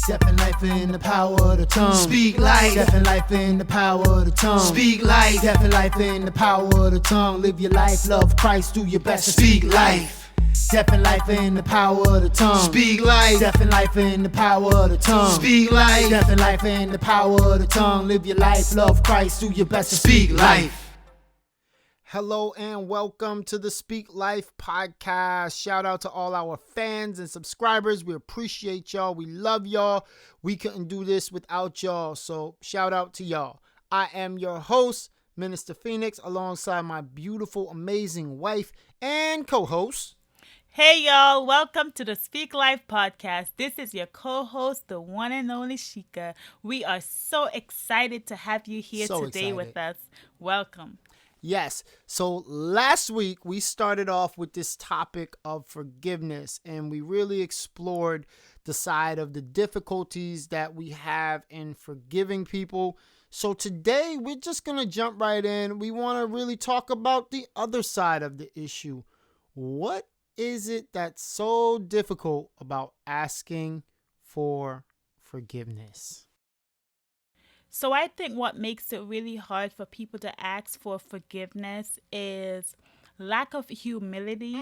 Stepping life in the power of the tongue. Speak life. Stepping life in the power of the tongue. Speak life. Stepping life in the power of the tongue. Live your life, love Christ, do your best to Speak life. Stepping life in the power of the tongue. Speak life. Stepping life in the power of the tongue. Speak life. Stepping life in the power of the tongue. Live your life, love Christ, do your best to Speak life. Hello and welcome to the Speak Life podcast. Shout out to all our fans and subscribers. We appreciate y'all. We love y'all. We couldn't do this without y'all. So shout out to y'all. I am your host, Minister Phoenix, alongside my beautiful, amazing wife and co-host. Hey y'all, welcome to the Speak Life podcast. This is your co-host, the one and only Shika. We are so excited to have you here today with us. Welcome. Yes. So last week we started off with this topic of forgiveness, and we really explored the side of the difficulties that we have in forgiving people. So today we're just going to jump right in. We want to really talk about the other side of the issue. What is it that's so difficult about asking for forgiveness? So I think what makes it really hard for people to ask for forgiveness is lack of humility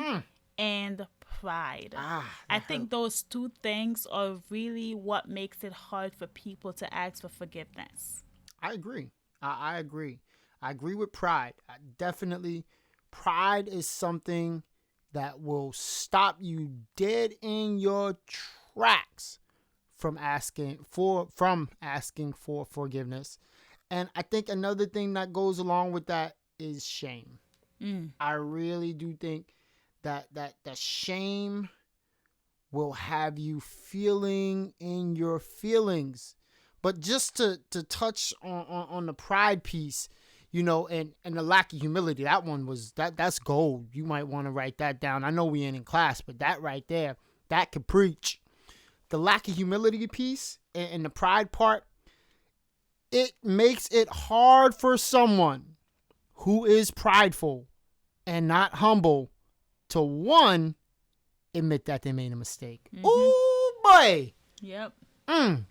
and pride. I think those two things are really what makes it hard for people to ask for forgiveness. I agree. I agree. I agree with pride. Definitely, pride is something that will stop you dead in your tracks from asking for forgiveness. And I think another thing that goes along with that is shame. I really do think that shame will have you feeling in your feelings. But just to touch on the pride piece, you know, and the lack of humility, that's gold. You might want to write that down. I know we ain't in class, but that right there, that could preach. The lack of humility piece and the pride part, it makes it hard for someone who is prideful and not humble to, one, admit that they made a mistake. Oh boy. Yep.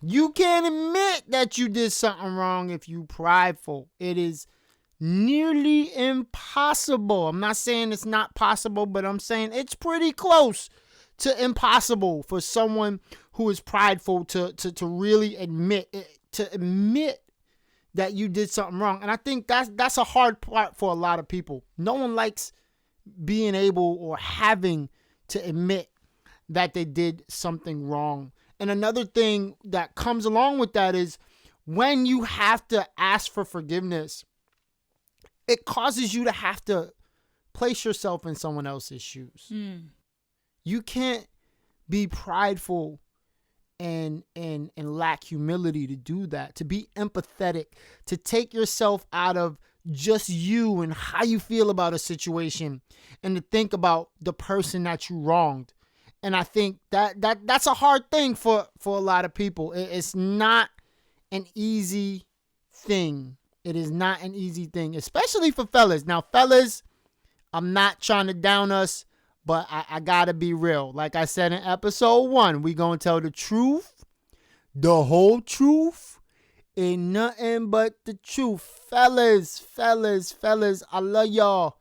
You can't admit that you did something wrong if you prideful. It is nearly impossible. I'm not saying it's not possible, but I'm saying it's pretty close to impossible for someone who is prideful to really admit that you did something wrong. And I think that's a hard part for a lot of people. No one likes being able or having to admit that they did something wrong. And another thing that comes along with that is when you have to ask for forgiveness, it causes you to have to place yourself in someone else's shoes. You can't be prideful and lack humility to do that, to be empathetic, to take yourself out of just you and how you feel about a situation and to think about the person that you wronged. And I think that's a hard thing for a lot of people. It's not an easy thing. It is not an easy thing, especially for fellas. Now, fellas, I'm not trying to down us, but I gotta be real. Like I said in episode 1, we gonna tell the truth, the whole truth, ain't nothing but the truth. Fellas, I love y'all.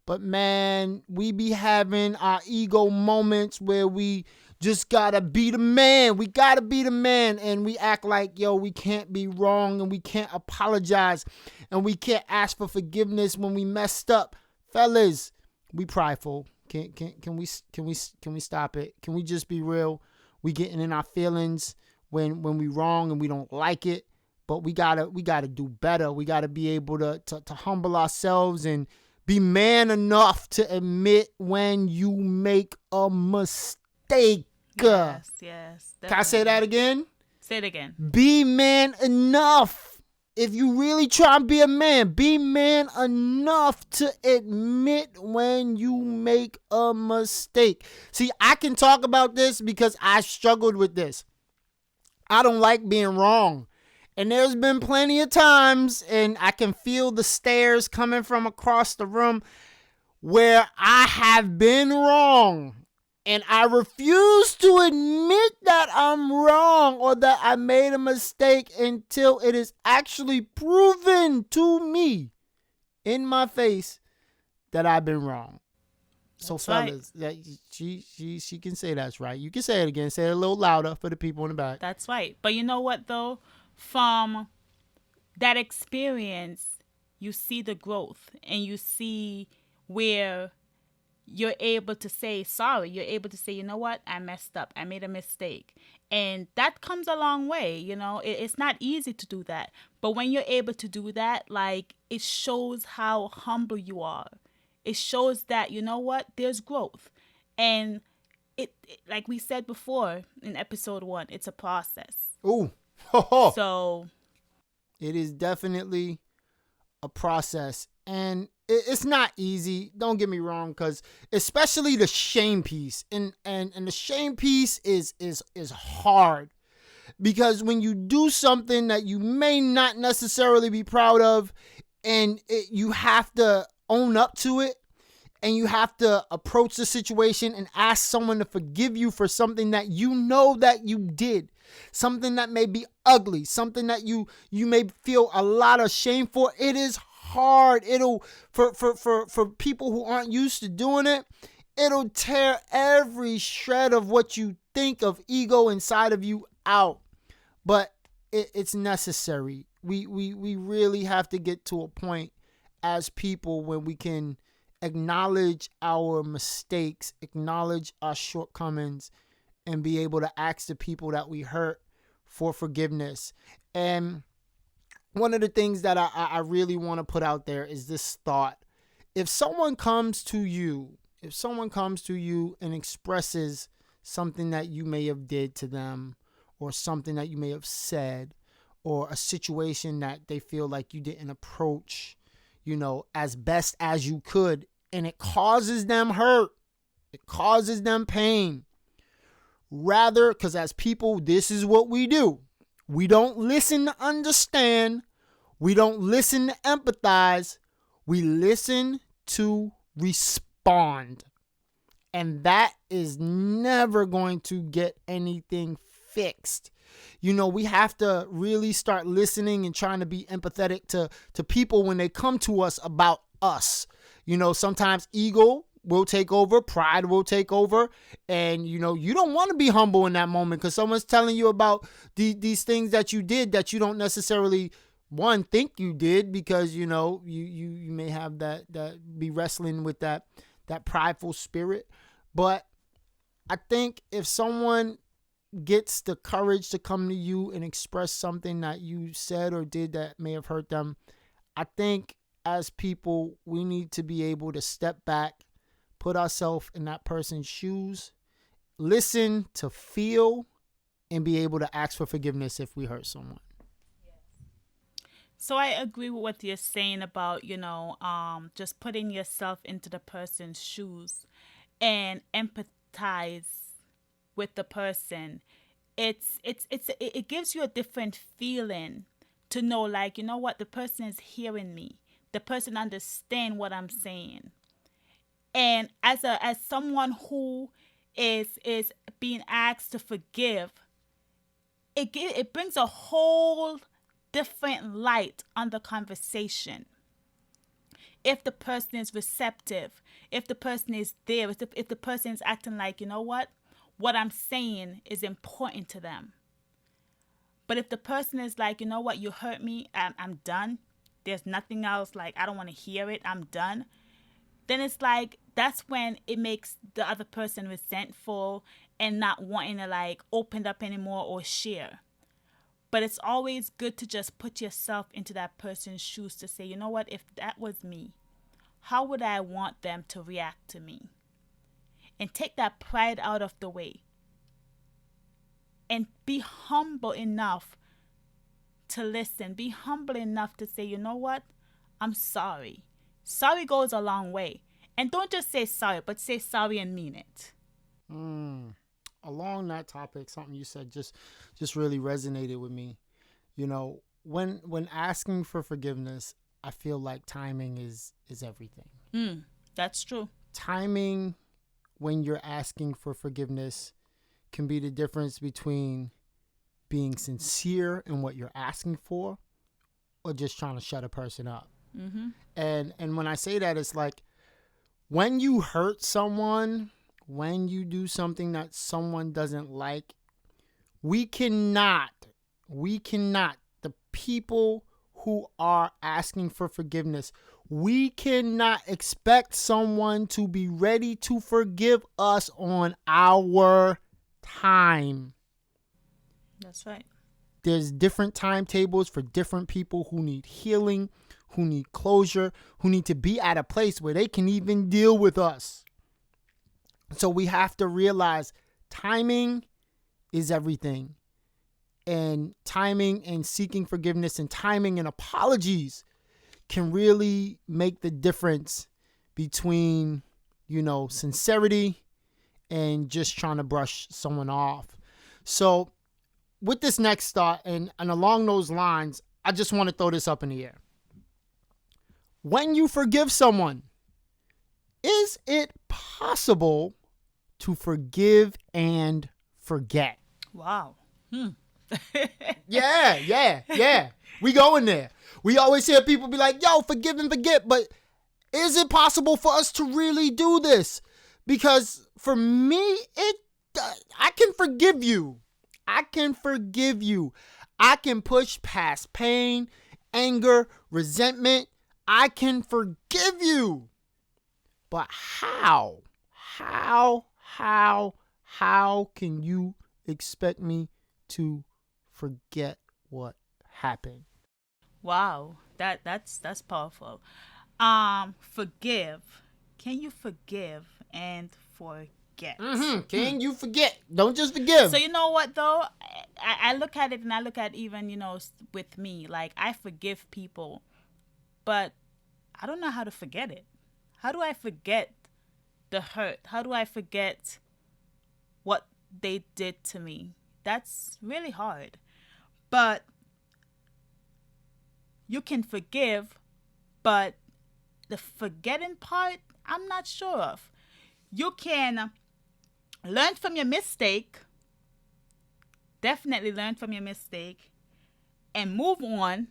But man, we be having our ego moments where we just gotta be the man. We gotta be the man. And we act like, yo, we can't be wrong and we can't apologize and we can't ask for forgiveness when we messed up. Fellas, we prideful. Can we stop it? Can we just be real? We getting in our feelings when we wrong and we don't like it. But we gotta do better. We gotta be able to humble ourselves and be man enough to admit when you make a mistake. Yes. Can I say that again? Say it again. Be man enough. If you really try and be a man, be man enough to admit when you make a mistake. See, I can talk about this because I struggled with this. I don't like being wrong. And there's been plenty of times, and I can feel the stares coming from across the room, where I have been wrong. And I refuse to admit that I'm wrong or that I made a mistake until it is actually proven to me in my face that I've been wrong. So That's fellas, that she can say that's right. You can say it again. Say it a little louder for the people in the back. That's right. But you know what though? From that experience, you see the growth and you see where you're able to say sorry. You're able to say, you know what? I messed up. I made a mistake. And that comes a long way. It's not easy to do that. But when you're able to do that, like, it shows how humble you are. It shows that, you know what? There's growth. And it like we said before in episode 1, it's a process. Ooh. So it is definitely a process. And it's not easy. Don't get me wrong, because especially the shame piece. And the shame piece is hard. Because when you do something that you may not necessarily be proud of, and you have to own up to it, and you have to approach the situation and ask someone to forgive you for something that you know that you did, something that may be ugly, something that you may feel a lot of shame for. It is hard. It'll for people who aren't used to doing it, it'll tear every shred of what you think of ego inside of you out. But it's necessary. We really have to get to a point as people when we can acknowledge our mistakes, acknowledge our shortcomings, and be able to ask the people that we hurt for forgiveness. And one of the things that I really want to put out there is this thought. If someone comes to you and expresses something that you may have did to them, or something that you may have said, or a situation that they feel like you didn't approach, as best as you could, and it causes them hurt, it causes them pain. Rather, because as people, this is what we do. We don't listen to understand. We don't listen to empathize. We listen to respond. And that is never going to get anything fixed. We have to really start listening and trying to be empathetic to people when they come to us about us. Sometimes ego will take over, pride will take over, and you don't want to be humble in that moment because someone's telling you about these things that you did that you don't necessarily think you did, because you may have that be wrestling with that prideful spirit. But I think if someone gets the courage to come to you and express something that you said or did that may have hurt them, I think as people, we need to be able to step back, put ourselves in that person's shoes, listen to feel, and be able to ask for forgiveness if we hurt someone. So I agree with what you're saying about, just putting yourself into the person's shoes and empathize with the person. It gives you a different feeling to know, like, what, the person is hearing me. The person understand what I'm saying. And as someone who is being asked to forgive, it brings a whole different light on the conversation. If the person is receptive, if the person is there, if the person is acting like, what I'm saying is important to them. But if the person is like, you hurt me, I'm done. There's nothing else, like, I don't want to hear it, I'm done. Then it's like, that's when it makes the other person resentful and not wanting to, like, open up anymore or share. But it's always good to just put yourself into that person's shoes to say, if that was me, how would I want them to react to me? And take that pride out of the way. And be humble enough to listen. Be humble enough to say, I'm sorry. Sorry goes a long way. And don't just say sorry, but say sorry and mean it. Along that topic, something you said just really resonated with me. When asking for forgiveness, I feel like timing is everything. That's true. Timing when you're asking for forgiveness can be the difference between being sincere in what you're asking for or just trying to shut a person up. Mm-hmm. And when I say that, it's like when you hurt someone, when you do something that someone doesn't like, we cannot, the people who are asking for forgiveness, we cannot expect someone to be ready to forgive us on our time. That's right. There's different timetables for different people who need healing, who need closure, who need to be at a place where they can even deal with us. So we have to realize timing is everything. And timing and seeking forgiveness and timing and apologies can really make the difference between, sincerity and just trying to brush someone off. So with this next thought and along those lines, I just want to throw this up in the air. When you forgive someone, is it possible to forgive and forget? Wow. Yeah. We go in there. We always hear people be like, yo, forgive and forget. But is it possible for us to really do this? Because for me, I can forgive you. I can push past pain, anger, resentment. I can forgive you. But how? How can you expect me to forget what happened? Wow. That's powerful. Forgive. Can you forgive and forget? Can you forget? Don't just forgive. So you know what though? I look at it and I look at even, with me, like I forgive people, but I don't know how to forget it. How do I forget the hurt? How do I forget what they did to me? That's really hard. But you can forgive, but the forgetting part, I'm not sure of. You can learn from your mistake, definitely learn from your mistake, and move on,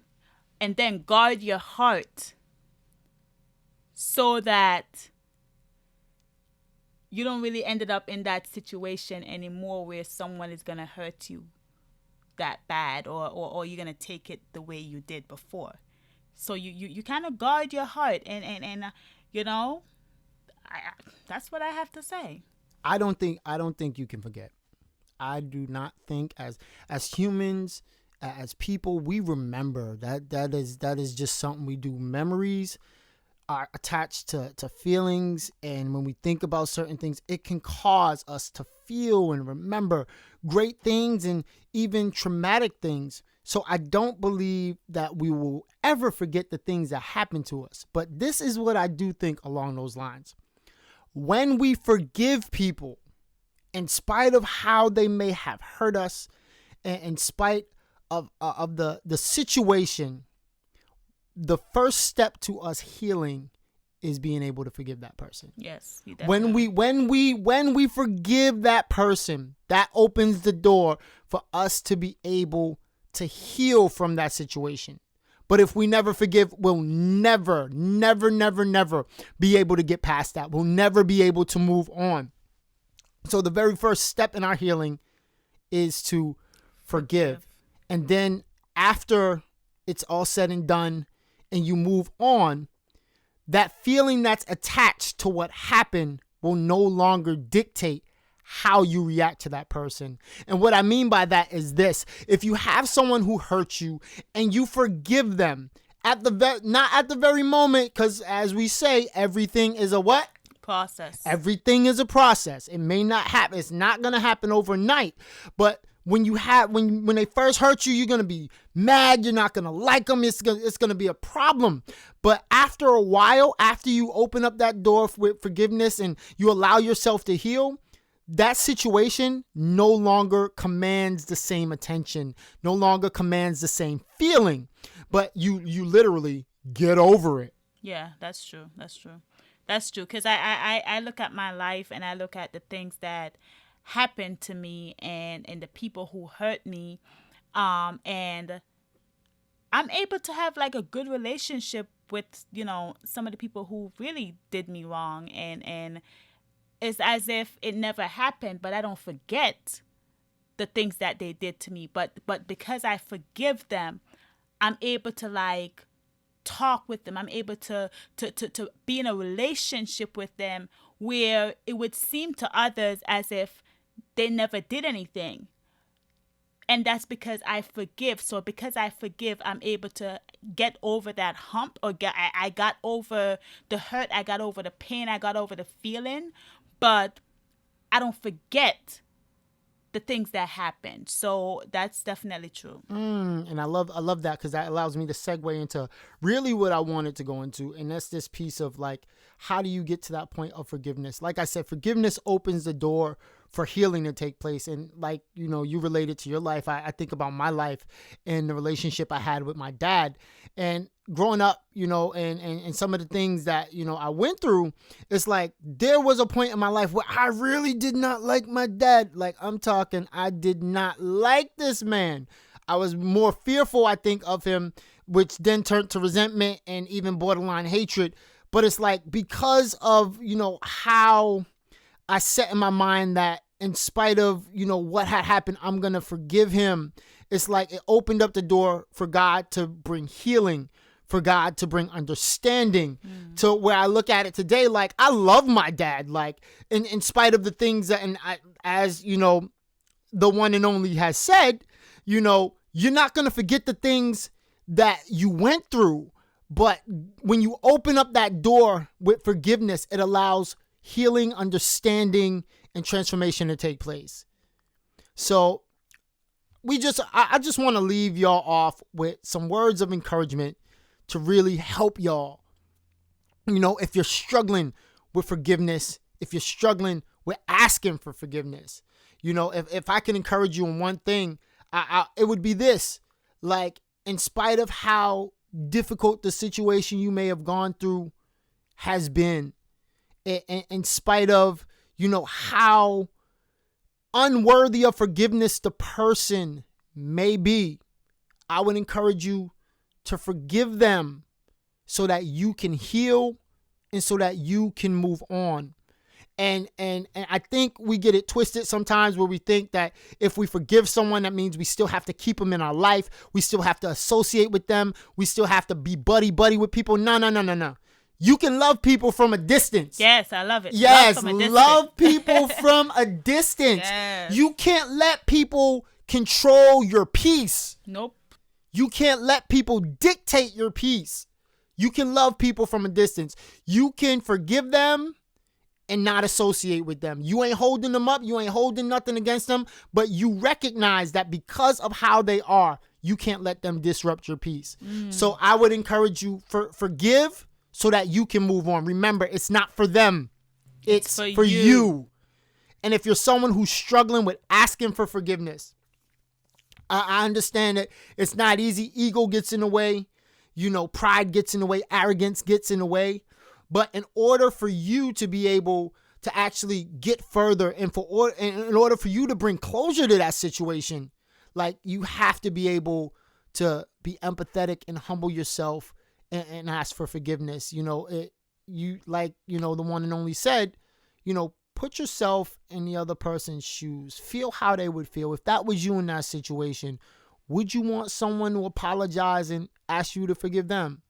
and then guard your heart so that you don't really ended up in that situation anymore where someone is going to hurt you that bad or you're going to take it the way you did before. So you kind of guard your heart and that's what I have to say. I don't think you can forget. I do not think as humans, as people, we remember that is just something we do. Memories are attached to feelings, and when we think about certain things, it can cause us to feel and remember great things and even traumatic things. So I don't believe that we will ever forget the things that happened to us. But this is what I do think along those lines. When we forgive people, in spite of how they may have hurt us, and in spite of the situation, the first step to us healing is being able to forgive that person. Yes. When we forgive that person, that opens the door for us to be able to heal from that situation. But if we never forgive, we'll never be able to get past that. We'll never be able to move on. So the very first step in our healing is to forgive. And then after it's all said and done and you move on, that feeling that's attached to what happened will no longer dictate how you react to that person. And what I mean by that is this: if you have someone who hurt you and you forgive them not at the very moment, because as we say, everything is a what? Process. Everything is a process. It may not happen. It's not going to happen overnight. But when they first hurt you, you're going to be mad. You're not going to like them. It's going to be a problem. But after a while, after you open up that door with forgiveness and you allow yourself to heal, that situation no longer commands the same attention, no longer commands the same feeling, but you literally get over it. Yeah, that's true. That's true. Because I look at my life and I look at the things that happened to me and the people who hurt me. And I'm able to have like a good relationship with, some of the people who really did me wrong. And it's as if it never happened, but I don't forget the things that they did to me. But because I forgive them, I'm able to like talk with them. I'm able to be in a relationship with them where it would seem to others as if they never did anything. And that's because I forgive. So because I forgive, I'm able to get over that hump, or I got over the hurt, I got over the pain, I got over the feeling, but I don't forget the things that happened. So that's definitely true. And I love that, because that allows me to segue into really what I wanted to go into, and that's this piece of like, how do you get to that point of forgiveness? Like I said, forgiveness opens the door for healing to take place. And like, you related to your life. I think about my life and the relationship I had with my dad, and growing up, and some of the things that, I went through. It's like, there was a point in my life where I really did not like my dad. Like, I'm talking, I did not like this man. I was more fearful, I think, of him, which then turned to resentment and even borderline hatred. But it's like, because of, how I set in my mind that in spite of, what had happened, I'm going to forgive him. It's like it opened up the door for God to bring healing, for God to bring understanding, to where I look at it today. Like, I love my dad, like in spite of the things that, and as the one and only has said, you're not going to forget the things that you went through. But when you open up that door with forgiveness, it allows healing, understanding, and transformation to take place. So I just want to leave y'all off with some words of encouragement to really help y'all. If you're struggling with forgiveness, if you're struggling with asking for forgiveness, if I can encourage you in one thing, it would be this. Like, in spite of how difficult the situation you may have gone through has been, in spite of, how unworthy of forgiveness the person may be, I would encourage you to forgive them so that you can heal and so that you can move on. And I think we get it twisted sometimes, where we think that if we forgive someone, that means we still have to keep them in our life. We still have to associate with them. We still have to be buddy with people. No. You can love people from a distance. Yes, I love it. Yes, love people from a distance. Yes. You can't let people control your peace. Nope. You can't let people dictate your peace. You can love people from a distance. You can forgive them and not associate with them. You ain't holding them up. You ain't holding nothing against them. But you recognize that because of how they are, you can't let them disrupt your peace. So I would encourage you, forgive so that you can move on. Remember, it's not for them. It's for you. And if you're someone who's struggling with asking for forgiveness, I understand that it's not easy. Ego gets in the way. Pride gets in the way. Arrogance gets in the way. But in order for you to be able to actually get further, and in order for you to bring closure to that situation, like, you have to be able to be empathetic and humble yourself and ask for forgiveness. The one and only said, put yourself in the other person's shoes. Feel how they would feel. If that was you in that situation, would you want someone to apologize and ask you to forgive them?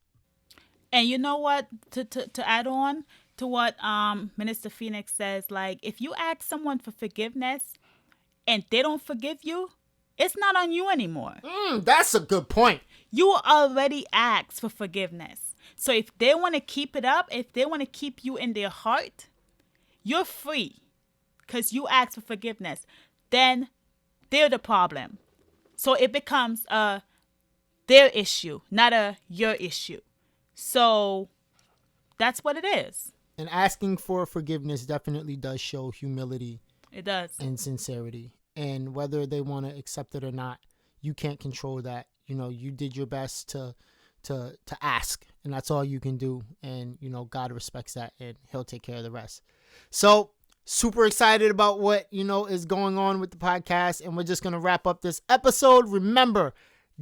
And you know what? To add on to what Minister Phoenix says, like, if you ask someone for forgiveness and they don't forgive you, it's not on you anymore. That's a good point. You already asked for forgiveness. So if they want to keep it up, if they want to keep you in their heart, you're free because you asked for forgiveness. Then they're the problem. So it becomes their issue, not your issue. So that's what it is. And asking for forgiveness definitely does show humility. It does. And sincerity. And whether they want to accept it or not, you can't control that. You did your best to to ask, and that's all you can do. And God respects that, and He'll take care of the rest. So super excited about what is going on with the podcast, and we're just gonna wrap up this episode. Remember,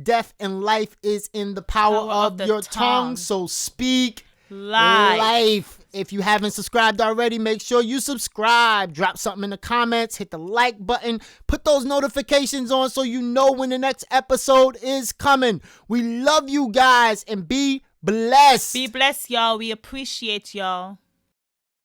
death and life is in the power of your tongue. So speak life. If you haven't subscribed already, make sure you subscribe. Drop something in the comments. Hit the like button. Put those notifications on so you know when the next episode is coming. We love you guys, and be blessed. Be blessed, y'all. We appreciate y'all.